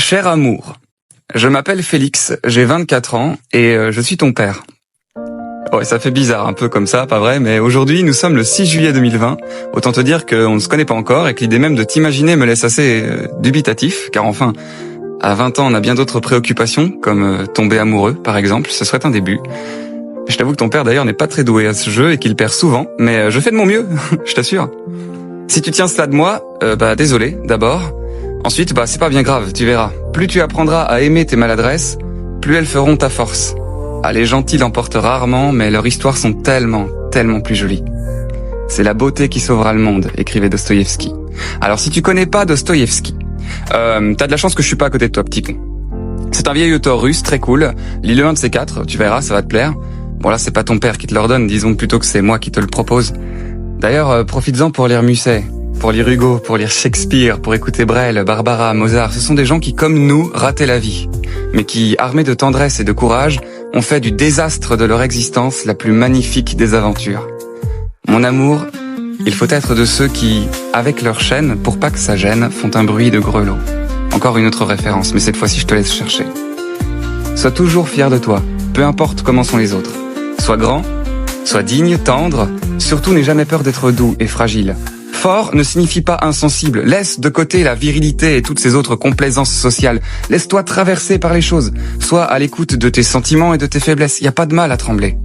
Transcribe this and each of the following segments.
Cher amour, je m'appelle Félix, j'ai 24 ans et je suis ton père. Ouais, ça fait bizarre un peu comme ça, pas vrai, mais aujourd'hui nous sommes le 6 juillet 2020. Autant te dire qu'on ne se connaît pas encore et que l'idée même de t'imaginer me laisse assez dubitatif, car enfin, à 20 ans on a bien d'autres préoccupations, comme tomber amoureux par exemple, ce serait un début. Je t'avoue que ton père d'ailleurs n'est pas très doué à ce jeu et qu'il perd souvent, mais je fais de mon mieux, je t'assure. Si tu tiens cela de moi, désolé d'abord. Ensuite, c'est pas bien grave, tu verras. Plus tu apprendras à aimer tes maladresses, plus elles feront ta force. Ah, les gentils l'emportent rarement, mais leurs histoires sont tellement plus jolies. C'est la beauté qui sauvera le monde, écrivait Dostoïevski. Alors si tu connais pas Dostoïevski, t'as de la chance que je suis pas à côté de toi, petit con. C'est un vieil auteur russe, très cool. Lis-le un de ces quatre, tu verras, ça va te plaire. Bon là, c'est pas ton père qui te l'ordonne, disons plutôt que c'est moi qui te le propose. D'ailleurs, profites-en pour lire Musset, pour lire Hugo, pour lire Shakespeare, pour écouter Brel, Barbara, Mozart. Ce sont des gens qui, comme nous, rataient la vie, mais qui, armés de tendresse et de courage, ont fait du désastre de leur existence la plus magnifique des aventures. Mon amour, il faut être de ceux qui, avec leur chaîne, pour pas que ça gêne, font un bruit de grelot. Encore une autre référence, mais cette fois-ci je te laisse chercher. Sois toujours fier de toi, peu importe comment sont les autres. Sois grand, sois digne, tendre, surtout n'aie jamais peur d'être doux et fragile. Fort ne signifie pas insensible. Laisse de côté la virilité et toutes ces autres complaisances sociales. Laisse-toi traverser par les choses. Sois à l'écoute de tes sentiments et de tes faiblesses. Y a pas de mal à trembler.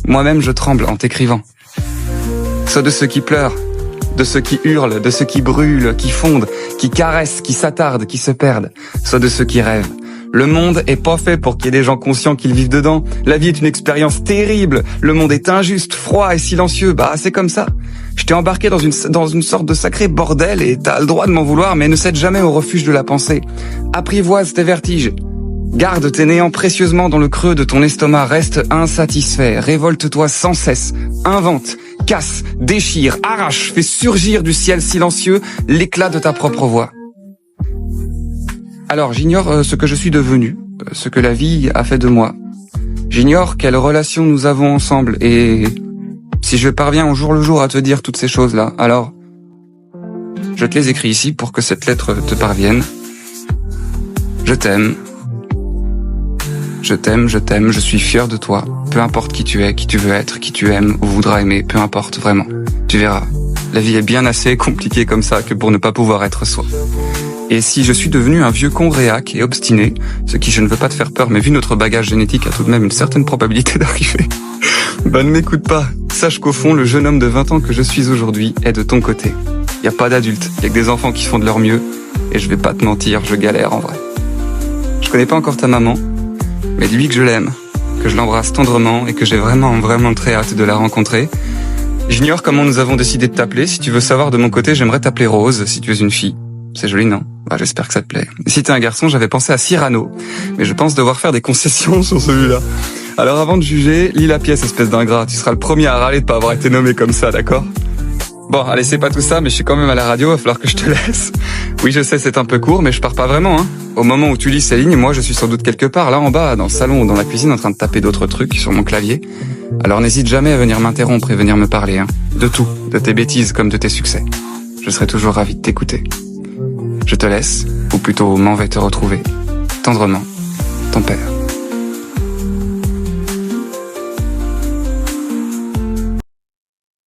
Moi-même, je tremble en t'écrivant. Sois de ceux qui pleurent, de ceux qui hurlent, de ceux qui brûlent, qui fondent, qui caressent, qui s'attardent, qui se perdent. Sois de ceux qui rêvent. Le monde est pas fait pour qu'il y ait des gens conscients qu'ils vivent dedans. La vie est une expérience terrible. Le monde est injuste, froid et silencieux. C'est comme ça. Je t'ai embarqué dans une sorte de sacré bordel et t'as le droit de m'en vouloir, mais ne cède jamais au refuge de la pensée. Apprivoise tes vertiges. Garde tes néants précieusement dans le creux de ton estomac. Reste insatisfait. Révolte-toi sans cesse. Invente, casse, déchire, arrache. Fais surgir du ciel silencieux l'éclat de ta propre voix. Alors, j'ignore ce que je suis devenu, ce que la vie a fait de moi. J'ignore quelle relation nous avons ensemble et si je parviens au jour le jour à te dire toutes ces choses-là, alors je te les écris ici pour que cette lettre te parvienne. Je t'aime. Je t'aime, je suis fier de toi. Peu importe qui tu es, qui tu veux être, qui tu aimes ou voudras aimer, peu importe, vraiment. Tu verras, la vie est bien assez compliquée comme ça que pour ne pas pouvoir être soi. Et si je suis devenu un vieux con réac et obstiné, ce qui je ne veux pas te faire peur, mais vu notre bagage génétique a tout de même une certaine probabilité d'arriver, ne m'écoute pas. Sache qu'au fond, le jeune homme de 20 ans que je suis aujourd'hui est de ton côté. Y a pas d'adultes, y a que des enfants qui font de leur mieux, et je vais pas te mentir, je galère en vrai. Je connais pas encore ta maman, mais dis-lui que je l'aime, que je l'embrasse tendrement et que j'ai vraiment très hâte de la rencontrer. J'ignore comment nous avons décidé de t'appeler. Si tu veux savoir de mon côté, j'aimerais t'appeler Rose, si tu es une fille. C'est joli, non? J'espère que ça te plaît. Si t'es un garçon, j'avais pensé à Cyrano, mais je pense devoir faire des concessions sur celui-là. Alors avant de juger, lis la pièce, espèce d'ingrat. Tu seras le premier à râler de pas avoir été nommé comme ça, d'accord? Bon, allez, c'est pas tout ça, mais je suis quand même à la radio, va falloir que je te laisse. Oui, je sais, c'est un peu court, mais je pars pas vraiment, hein. Au moment où tu lis ces lignes, moi, je suis sans doute quelque part, là en bas, dans le salon ou dans la cuisine, en train de taper d'autres trucs sur mon clavier. Alors n'hésite jamais à venir m'interrompre et venir me parler, hein. De tout, de tes bêtises comme de tes succès. Je serai toujours ravi de t'écouter. Je te laisse, ou plutôt m'en vais te retrouver. Tendrement, ton père.